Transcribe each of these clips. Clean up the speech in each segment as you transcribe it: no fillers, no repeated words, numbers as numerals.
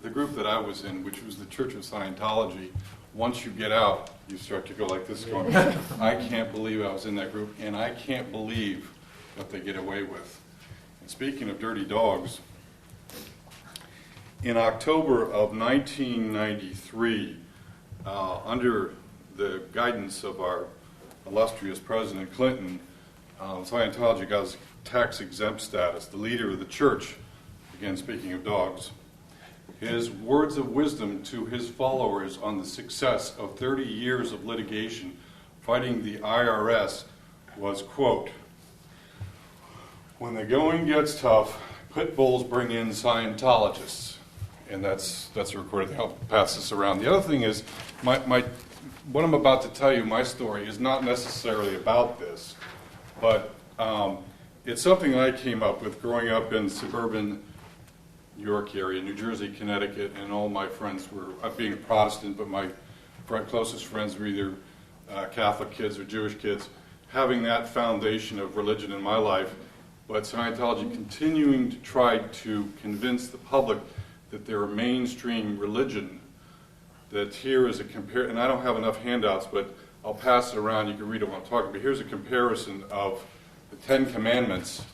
The group that I was in, which was the Church of Scientology, once you get out, you start to go like this going, I can't believe I was in that group, and I can't believe what they get away with. And speaking of dirty dogs, in October of 1993, under the guidance of our illustrious President Clinton, Scientology got its tax-exempt status. The leader of the church, again speaking of dogs, his words of wisdom to his followers on the success of 30 years of litigation fighting the IRS was, quote, "When the going gets tough, pit bulls bring in Scientologists." And that's a recorded. I'll pass this around. The other thing is, what I'm about to tell you, my story, is not necessarily about this, but it's something I came up with growing up in suburban New York area, New Jersey, Connecticut, and all my friends were, being a Protestant, but my closest friends were either Catholic kids or Jewish kids, having that foundation of religion in my life, but Scientology continuing to try to convince the public that they're a mainstream religion, that here is a and I don't have enough handouts, but I'll pass it around, you can read it while I'm talking, but here's a comparison of the 10 Commandments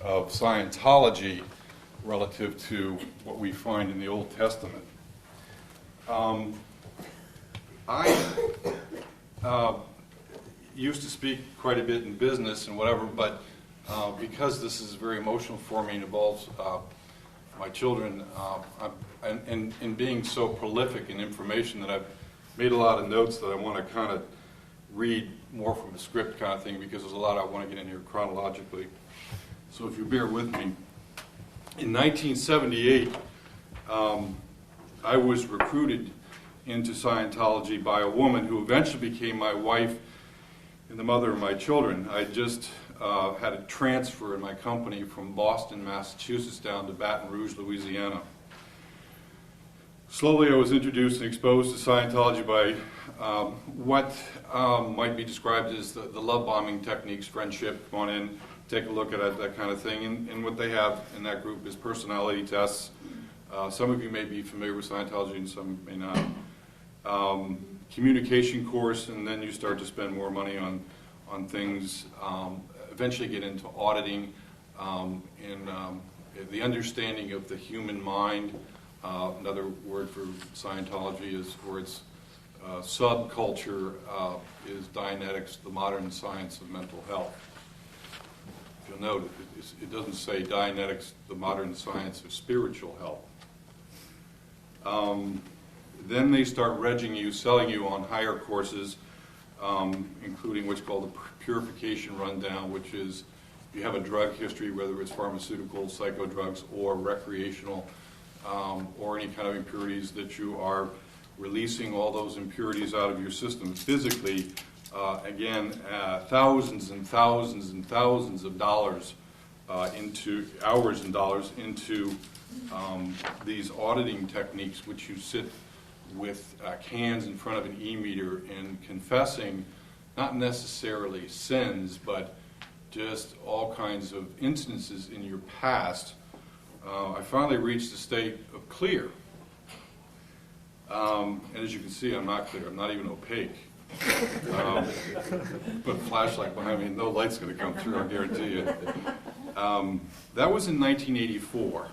of Scientology relative to what we find in the Old Testament. I used to speak quite a bit in business and whatever, but because this is very emotional for me and involves my children, and being so prolific in information that I've made a lot of notes that I want to kind of read more from a script kind of thing, because there's a lot I want to get in here chronologically. So if you bear with me. In 1978, I was recruited into Scientology by a woman who eventually became my wife and the mother of my children. I just had a transfer in my company from Boston, Massachusetts down to Baton Rouge, Louisiana. Slowly I was introduced and exposed to Scientology by what might be described as the love bombing techniques, friendship, come on in, take a look at it, that kind of thing. And what they have in that group is personality tests. Some of you may be familiar with Scientology and some may not. Communication course, and then you start to spend more money on things. Eventually get into auditing and the understanding of the human mind. Another word for Scientology is, or its subculture is Dianetics, the modern science of mental health. You'll note it doesn't say Dianetics, the modern science of spiritual health. Then they start selling you on higher courses, including what's called the Purification Rundown, which is if you have a drug history, whether it's pharmaceuticals, psychodrugs, or recreational, or any kind of impurities, that you are releasing all those impurities out of your system physically. Again, thousands and thousands and thousands of dollars into hours and dollars into these auditing techniques, which you sit with cans in front of an e-meter and confessing not necessarily sins, but just all kinds of instances in your past. I finally reached the state of clear. And as you can see, I'm not clear. I'm not even opaque. Put a flashlight behind me and no light's going to come through, I guarantee you. That was in 1984.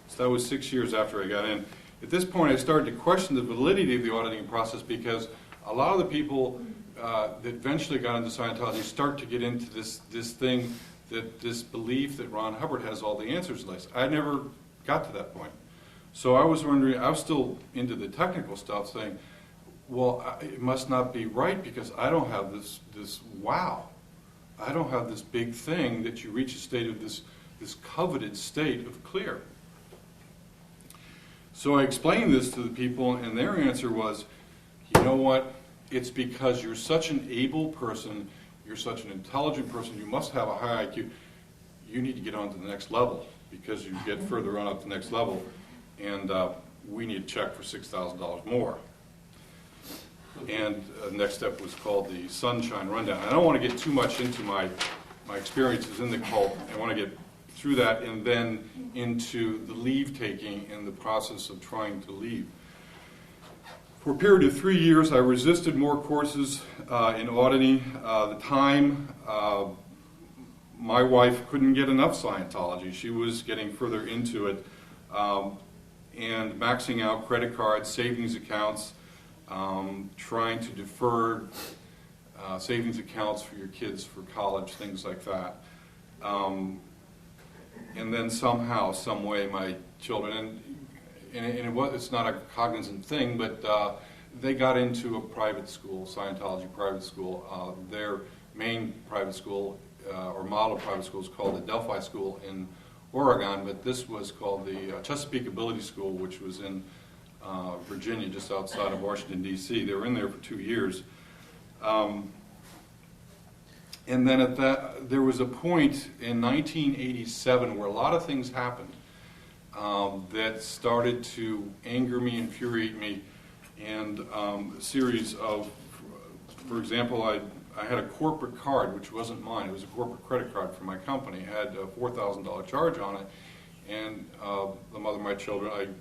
So that was 6 years after I got in. At this point, I started to question the validity of the auditing process, because a lot of the people that eventually got into Scientology start to get into this thing, this belief that Ron Hubbard has all the answers in life. I never got to that point. So I was wondering, I was still into the technical stuff, saying, well, it must not be right, because I don't have this wow. I don't have this big thing that you reach a state of this coveted state of clear. So I explained this to the people, and their answer was, you know what, it's because you're such an able person, you're such an intelligent person, you must have a high IQ, you need to get on to the next level, because you get further on up the next level, and we need to check for $6,000 more. And the next step was called the Sunshine Rundown. I don't want to get too much into my experiences in the cult. I want to get through that and then into the leave-taking and the process of trying to leave. For a period of 3 years, I resisted more courses in auditing. The time, my wife couldn't get enough Scientology. She was getting further into it and maxing out credit cards, savings accounts, trying to defer savings accounts for your kids for college, things like that. And then somehow, some way, my children, it's not a cognizant thing, but they got into a private school, Scientology private school. Their main private school, or model private school, is called the Delphi School in Oregon, but this was called the Chesapeake Ability School, which was in Virginia, just outside of Washington, D.C. They were in there for 2 years. And then there was a point in 1987 where a lot of things happened that started to anger me, infuriate me, and a series of, for example, I had a corporate card, which wasn't mine. It was a corporate credit card for my company. It had a $4,000 charge on it, and the mother of my children,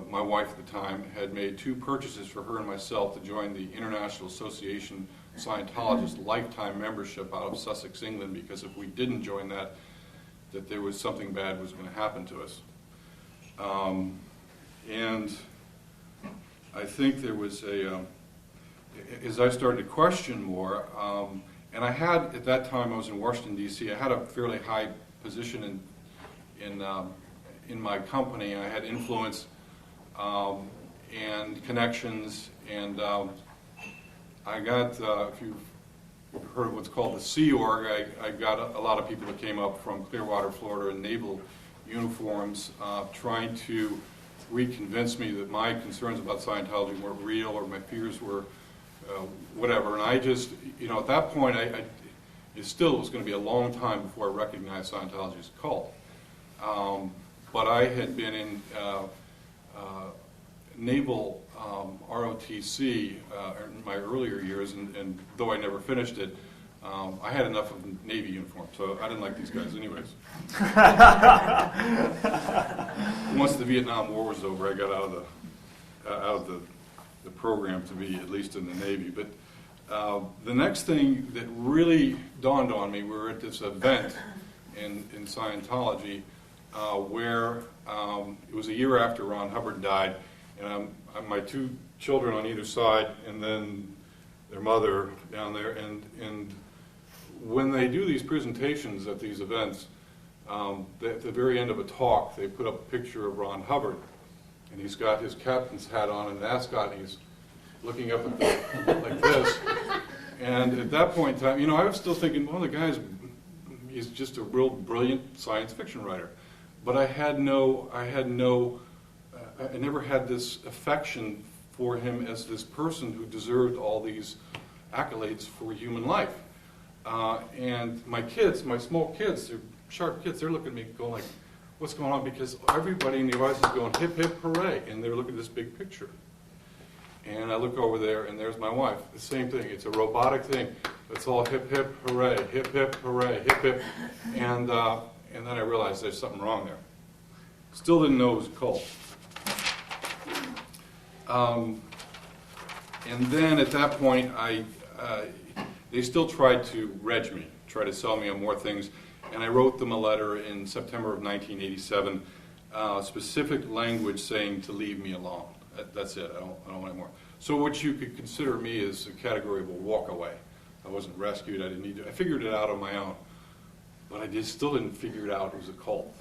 my wife at the time, had made 2 purchases for her and myself to join the International Association of Scientologists lifetime membership out of Sussex, England, because if we didn't join that there was something bad was going to happen to us. And I think there was as I started to question more, and I had, at that time I was in Washington, D.C., I had a fairly high position in my company, and I had influence and connections, and I got, if you've heard of what's called the Sea Org, I got a lot of people that came up from Clearwater, Florida, in naval uniforms, trying to reconvince me that my concerns about Scientology weren't real, or my fears were whatever. And I just, at that point, it still was going to be a long time before I recognized Scientology as a cult. But I had been in naval ROTC in my earlier years, and though I never finished it, I had enough of Navy uniform, so I didn't like these guys anyways. Once the Vietnam War was over, I got out of the program to be at least in the Navy. But the next thing that really dawned on me, we were at this event in Scientology where it was a year after Ron Hubbard died, and my 2 children on either side, and then their mother down there, and when they do these presentations at these events, at the very end of a talk, they put up a picture of Ron Hubbard, and he's got his captain's hat on and an ascot, and he's looking up at like this. And at that point in time, I was still thinking, well, the guy's he's just a real brilliant science fiction writer. But I never had this affection for him as this person who deserved all these accolades for human life. And my kids, my small kids, they're sharp kids, they're looking at me going like, what's going on? Because everybody in the audience is going, hip, hip, hooray, and they're looking at this big picture. And I look over there, and there's my wife. The same thing. It's a robotic thing. It's all hip, hip, hooray, hip, hip, hooray, hip, hip. And then I realized there's something wrong there. Still didn't know it was a cult. And then at that point, they still tried to reg me, try to sell me on more things. And I wrote them a letter in September of 1987, specific language saying to leave me alone. That's it. I don't want any more. So what you could consider me is a category of a walk away. I wasn't rescued. I didn't need to. I figured it out on my own, but I still didn't figure it out. It was a cult.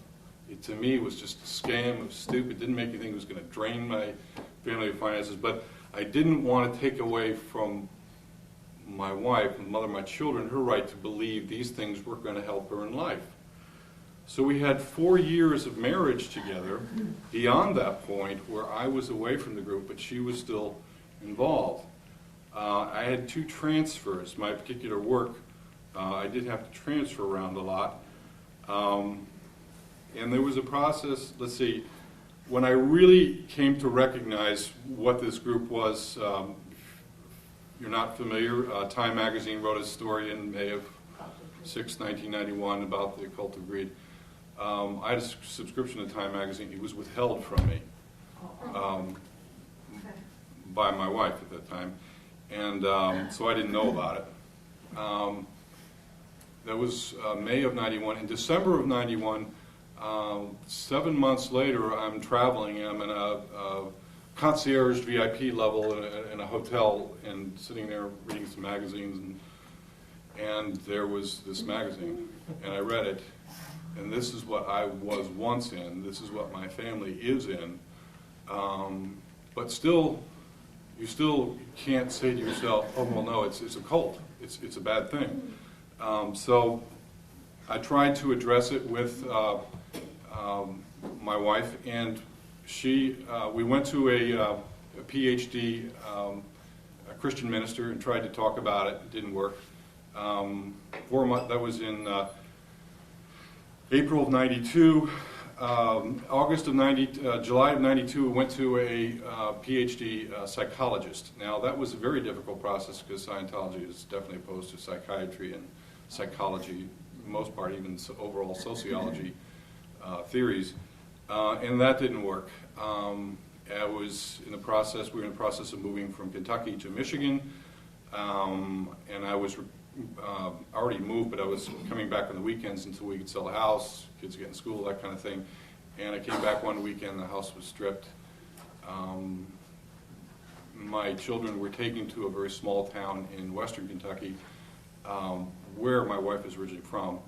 To me, it was just a scam. It was stupid. Didn't make anything. It was going to drain my family finances. But I didn't want to take away from my wife, the mother of my children, her right to believe these things were going to help her in life. So we had 4 years of marriage together beyond that point where I was away from the group, but she was still involved. I had 2 transfers. My particular work, I did have to transfer around a lot. And there was a process, let's see, when I really came to recognize what this group was, you're not familiar, Time magazine wrote a story in May of 6, 1991 about the occult of greed. I had a subscription to Time magazine. It was withheld from me by my wife at that time, and so I didn't know about it. That was May of '91. In December of '91, 7 months later, I'm traveling. I'm in a concierge VIP level in a hotel and sitting there reading some magazines, and there was this magazine, and I read it, and this is what I was once in, this is what my family is in, but still, you still can't say to yourself, oh, well, no, it's a cult, it's a bad thing. So I tried to address it with my wife, and we went to a PhD, a Christian minister, and tried to talk about it. It didn't work. 4 months, that was in April of '92. August of July of '92, we went to a PhD psychologist. Now, that was a very difficult process because Scientology is definitely opposed to psychiatry and psychology, for the most part, even overall sociology theories. And that didn't work. We were in the process of moving from Kentucky to Michigan, and I was already moved, but I was coming back on the weekends until we could sell a house, kids get in school, that kind of thing. And I came back one weekend, the house was stripped. My children were taken to a very small town in western Kentucky, where my wife is originally from.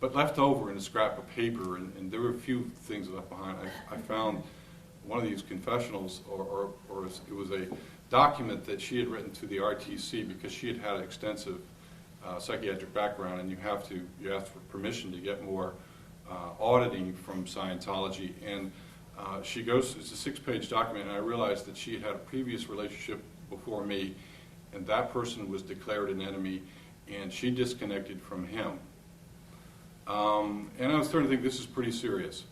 But left over in a scrap of paper, and there were a few things left behind. I found one of these confessionals, or it was a document that she had written to the RTC because she had had an extensive psychiatric background, and you ask for permission to get more auditing from Scientology. And she goes, it's a 6-page document, and I realized that she had had a previous relationship before me, and that person was declared an enemy, and she disconnected from him. And I was starting to think this is pretty serious.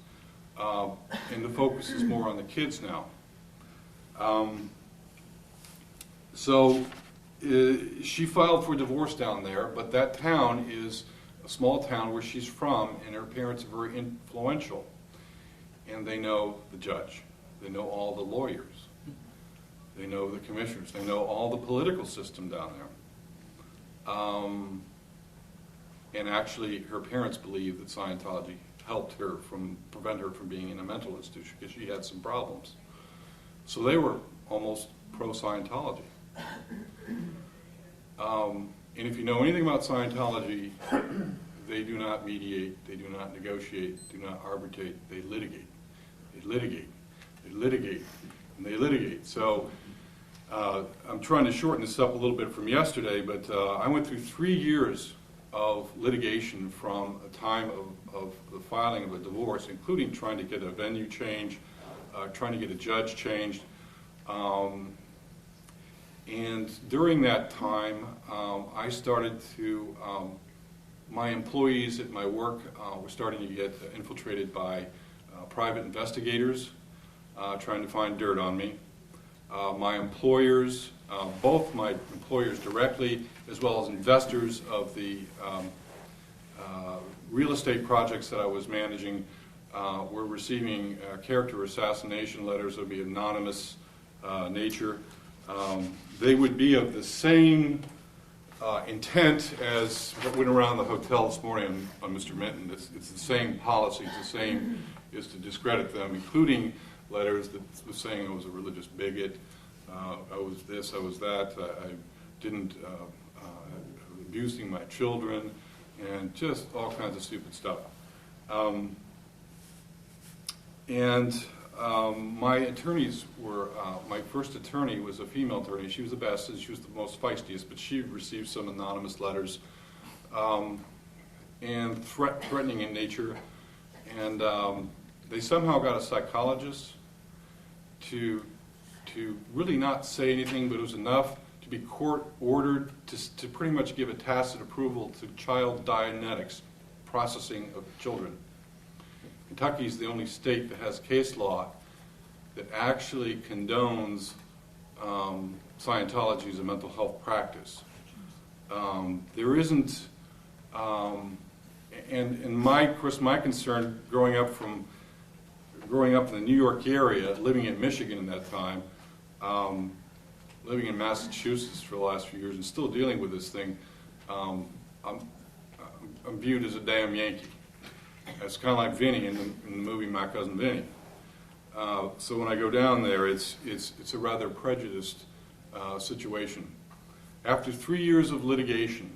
And the focus is more on the kids now. So she filed for divorce down there, but that town is a small town where she's from, and her parents are very influential. And they know the judge. They know all the lawyers. They know the commissioners. They know all the political system down there. And actually, her parents believe that Scientology helped her prevent her from being in a mental institution because she had some problems. So they were almost pro-Scientology. And if you know anything about Scientology, they do not mediate, they do not negotiate, do not arbitrate, they litigate. They litigate, they litigate, and they litigate. So I'm trying to shorten this up a little bit from yesterday, but I went through 3 years of litigation from a time of the filing of a divorce, including trying to get a venue change, trying to get a judge changed. And during that time, I started to, my employees at my work were starting to get infiltrated by private investigators trying to find dirt on me. My employers, both my employers directly, as well as investors of the real estate projects that I was managing, were receiving character assassination letters of the anonymous nature. They would be of the same intent as what went around the hotel this morning on Mr. Minton. It's the same policy, it's the same, is to discredit them, including letters that was saying I was a religious bigot, I was this, I was that, I didn't, abusing my children, and just all kinds of stupid stuff. My attorneys were, my first attorney was a female attorney. She was the best, and she was the most feistiest, but she received some anonymous letters, and threatening in nature. And they somehow got a psychologist to really not say anything, but it was enough to be court-ordered to pretty much give a tacit approval to child Dianetics, processing of children. Kentucky is the only state that has case law that actually condones Scientology as a mental health practice. There isn't of course, my concern growing up in the New York area, living in Michigan in that time, living in Massachusetts for the last few years, and still dealing with this thing, I'm viewed as a damn Yankee. It's kind of like Vinny in the movie My Cousin Vinny. So when I go down there, it's a rather prejudiced situation. After 3 years of litigation,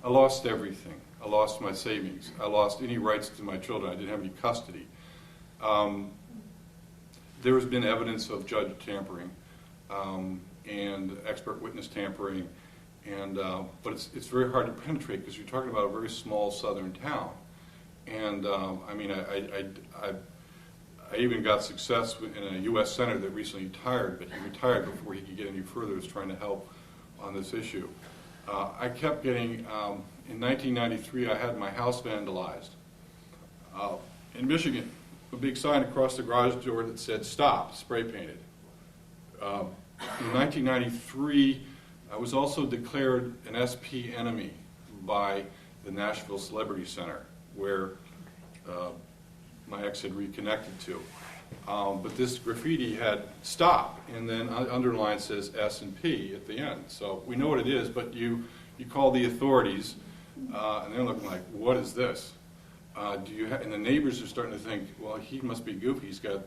I lost everything. I lost my savings. I lost any rights to my children. I didn't have any custody. There has been evidence of judge tampering and expert witness tampering, but it's very hard to penetrate because you're talking about a very small southern town. And I mean, I even got success in a U.S. senator that recently retired, but he retired before he could get any further. Was trying to help on this issue. I kept getting. In 1993, I had my house vandalized in Michigan. A big sign across the garage door that said "Stop," spray painted. In 1993, I was also declared an SP enemy by the Nashville Celebrity Center, where my ex had reconnected to. But this graffiti had "Stop," and then underlined says S and P at the end. So we know what it is, but you call the authorities, and they're looking like, what is this? And the neighbors are starting to think, well, he must be goofy. He's got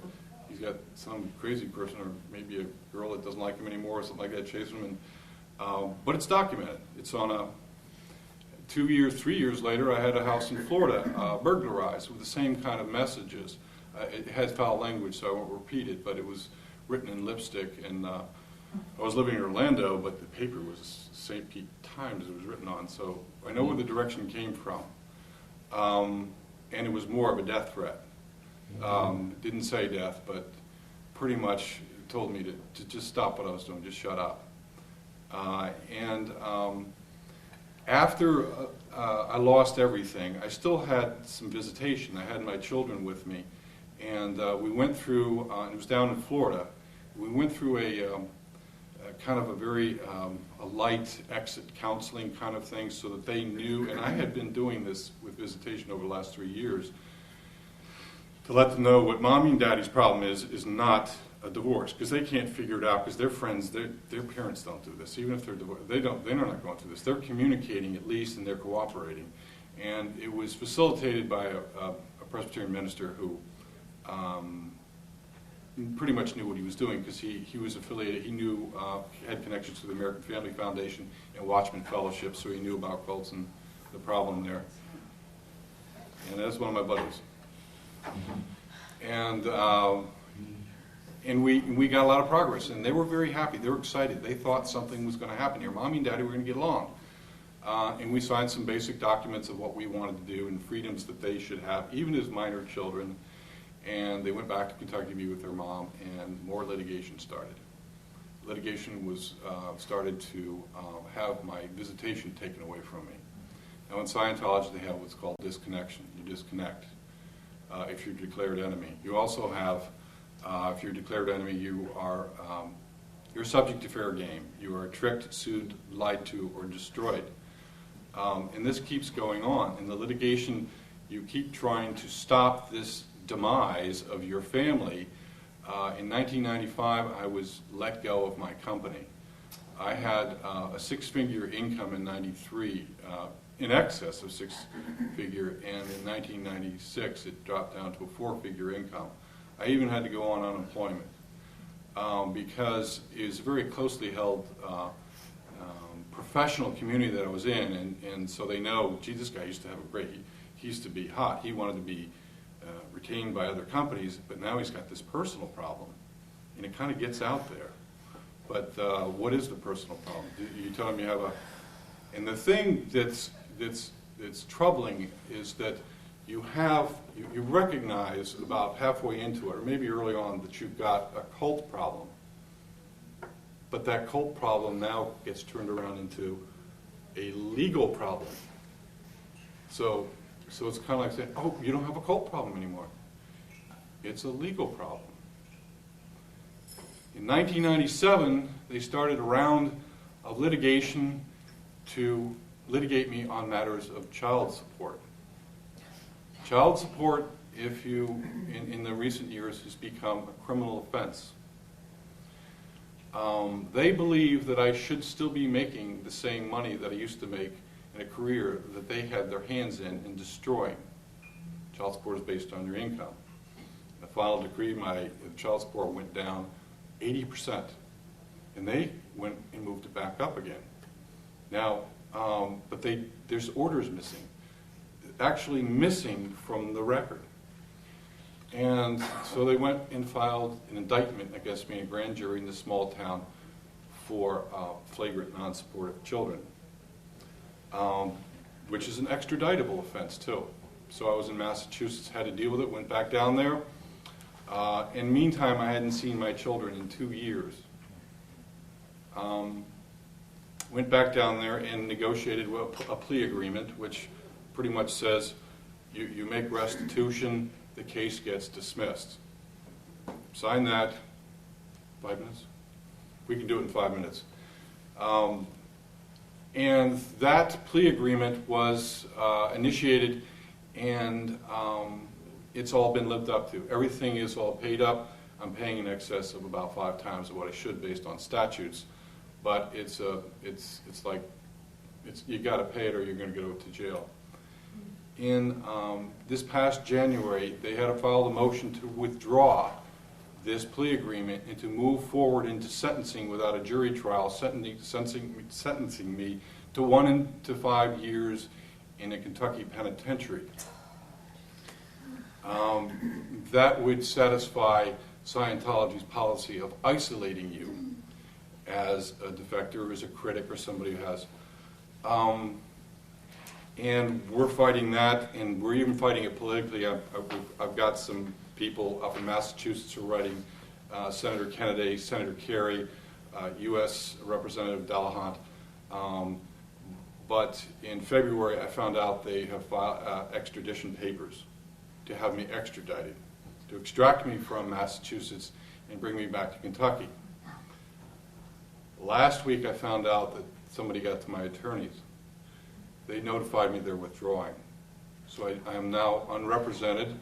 some crazy person, or maybe a girl that doesn't like him anymore, or something like that, chasing him. But it's documented. It's on a 3 years later, I had a house in Florida burglarized with the same kind of messages. It had foul language, so I won't repeat it, but it was written in lipstick. And I was living in Orlando, but the paper was St. Pete Times it was written on, so I know where the direction came from. And it was more of a death threat. It didn't say death, but pretty much told me to just stop what I was doing, just shut up. After I lost everything, I still had some visitation. I had my children with me, and we went through, it was down in Florida, we went through a kind of a very a light exit counseling kind of thing so that they knew, and I had been doing this with visitation over the last 3 years, to let them know what mommy and daddy's problem is not a divorce, because they can't figure it out, because their friends, their parents don't do this. Even if they're divorced, they're not going through this. They're communicating at least, and they're cooperating. And it was facilitated by a Presbyterian minister who pretty much knew what he was doing, because he was affiliated, he knew, had connections to the American Family Foundation and Watchman Fellowship, so he knew about cults and the problem there. And that's one of my buddies. And we got a lot of progress, and they were very happy. They were excited. They thought something was going to happen here. Mommy and Daddy were going to get along. And we signed some basic documents of what we wanted to do and freedoms that they should have, even as minor children. And they went back to Kentucky to be with their mom, and more litigation started. Litigation was started to have my visitation taken away from me. Now in Scientology, they have what's called disconnection. You disconnect if you're declared enemy. You also have, if you're declared enemy, you're subject to fair game. You are tricked, sued, lied to, or destroyed. And this keeps going on. In the litigation, you keep trying to stop this demise of your family. In 1995, I was let go of my company. I had a six-figure income in '93, in excess of six-figure, and in 1996 it dropped down to a four-figure income. I even had to go on unemployment because it was a very closely held professional community that I was in, and so they know, gee, this guy used to have a great, he used to be hot, he wanted to be retained by other companies, but now he's got this personal problem, and it kind of gets out there. But what is the personal problem? You tell him you have a, and the thing that's troubling is that you recognize about halfway into it, or maybe early on, that you've got a cult problem. But that cult problem now gets turned around into a legal problem. So it's kind of like saying, oh, you don't have a cult problem anymore. It's a legal problem. In 1997, they started a round of litigation to litigate me on matters of child support. Child support, if you, in the recent years, has become a criminal offense. They believe that I should still be making the same money that I used to make in a career that they had their hands in destroying. Child support is based on your income. In the final decree, my child support went down 80%, and they went and moved it back up again. Now, but there's orders missing, actually missing from the record. And so they went and filed an indictment against me in a grand jury in this small town for flagrant non-support of children, which is an extraditable offense too. So I was in Massachusetts, had to deal with it, went back down there. In the meantime, I hadn't seen my children in 2 years. Went back down there and negotiated a plea agreement, which pretty much says you make restitution, the case gets dismissed. Sign that. 5 minutes? We can do it in 5 minutes. And that plea agreement was initiated, and it's all been lived up to. Everything is all paid up. I'm paying in excess of about 5 times of what I should based on statutes. But it's like you got to pay it or you're going to go to jail. In this past January, they had to file a motion to withdraw this plea agreement and to move forward into sentencing without a jury trial, sentencing me to 1 to 5 years in a Kentucky penitentiary. That would satisfy Scientology's policy of isolating you as a defector, as a critic, or somebody who has. And we're fighting that, and we're even fighting it politically. I've got some people up in Massachusetts who are writing, Senator Kennedy, Senator Kerry, U.S. Representative Delahunt. But in February, I found out they have filed extradition papers to have me extradited, to extract me from Massachusetts and bring me back to Kentucky. Last week, I found out that somebody got to my attorneys. They notified me they're withdrawing. So I am now unrepresented.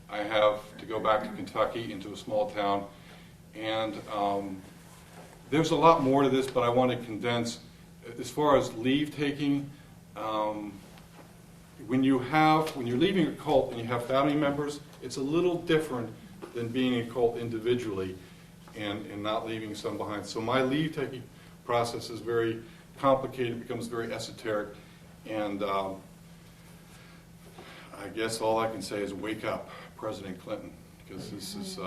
I have to go back to Kentucky into a small town. And there's a lot more to this, but I want to condense. As far as leave taking, when you're leaving a cult and you have family members, it's a little different than being in a cult individually and not leaving some behind. So my leave taking process is very complicated, becomes very esoteric. And I guess all I can say is wake up, President Clinton, because this is,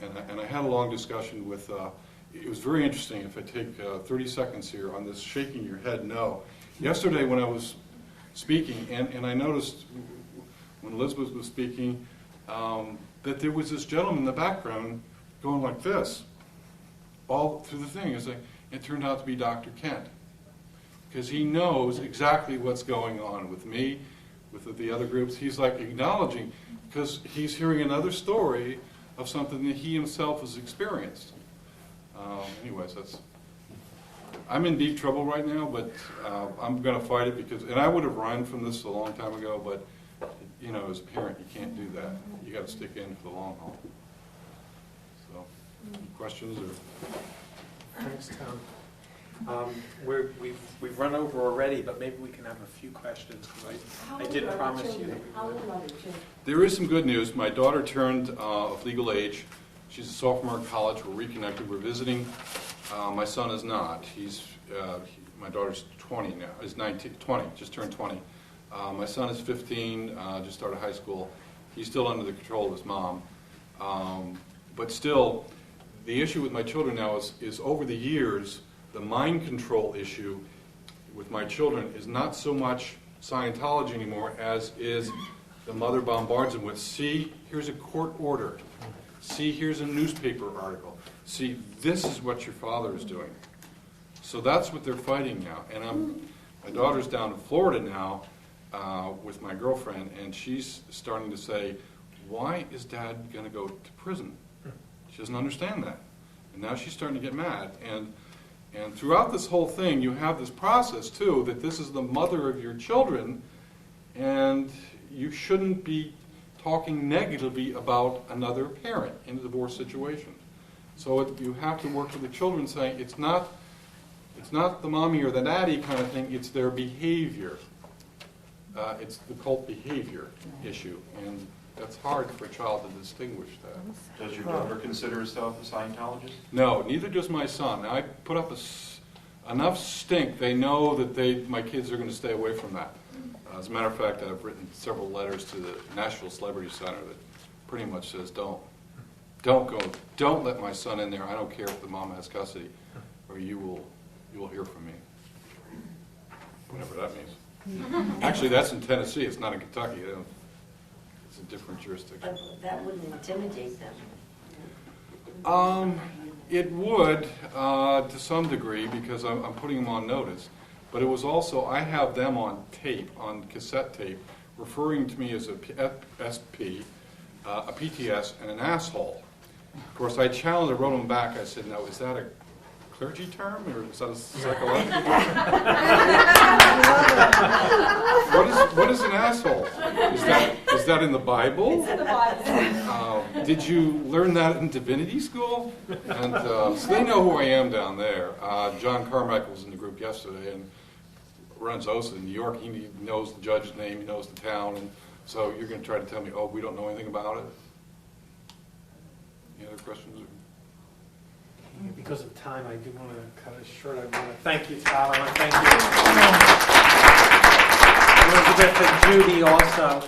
and I had a long discussion with, it was very interesting. If I take 30 seconds here on this shaking your head no. Yesterday when I was speaking, and I noticed when Elizabeth was speaking, that there was this gentleman in the background going like this, all through the thing. It turned out to be Dr. Kent, because he knows exactly what's going on with me, with the other groups. He's like acknowledging, because he's hearing another story of something that he himself has experienced. Anyways, I'm in deep trouble right now, but I'm going to fight it because, and I would have run from this a long time ago, but you know, as a parent, you can't do that. You got to stick in for the long haul. So, questions or? Thanks, Tom. We've run over already, but maybe we can have a few questions. I did promise you. There is some good news. My daughter turned of legal age. She's a sophomore in college. We're reconnected. We're visiting. My son is not. My daughter's 20 now. Is 19, 20. Just turned 20. My son is 15. Just started high school. He's still under the control of his mom. But still, the issue with my children now is over the years, the mind control issue with my children is not so much Scientology anymore as is the mother bombards them with, see, here's a court order. See, here's a newspaper article. See, this is what your father is doing. So that's what they're fighting now. And my daughter's down in Florida now with my girlfriend, and she's starting to say, why is Dad going to go to prison? She doesn't understand that. And now she's starting to get mad. And throughout this whole thing, you have this process, too, that this is the mother of your children, and you shouldn't be talking negatively about another parent in a divorce situation. So you have to work with the children saying it's not the mommy or the daddy kind of thing, it's their behavior. It's the cult behavior issue, and that's hard for a child to distinguish that. Does your daughter consider herself a Scientologist? No, neither does my son. Now, I put up enough stink. They know that my kids are going to stay away from that. As a matter of fact, I've written several letters to the National Celebrity Center that pretty much says, don't let my son in there. I don't care if the mom has custody, or you will hear from me. Whatever that means. Actually, that's in Tennessee. It's not in Kentucky. It's a different jurisdiction. But that wouldn't intimidate them. It would, to some degree, because I'm putting them on notice. But it was also, I have them on tape, on cassette tape, referring to me as a SP, a PTS, and an asshole. Of course, I challenged, I wrote them back. I said, "No, is that a clergy term, or is that a psychological term?" What is an asshole? Is that in the Bible? It's in the Bible. Did you learn that in divinity school? And so they know who I am down there. John Carmichael was in the group yesterday and runs OSA in New York. He knows the judge's name, he knows the town, and so you're going to try to tell me, oh, we don't know anything about it? Any other questions? Because of time, I do want to cut it short. I want to thank you, Todd. I want to thank you, Elizabeth and Judy also.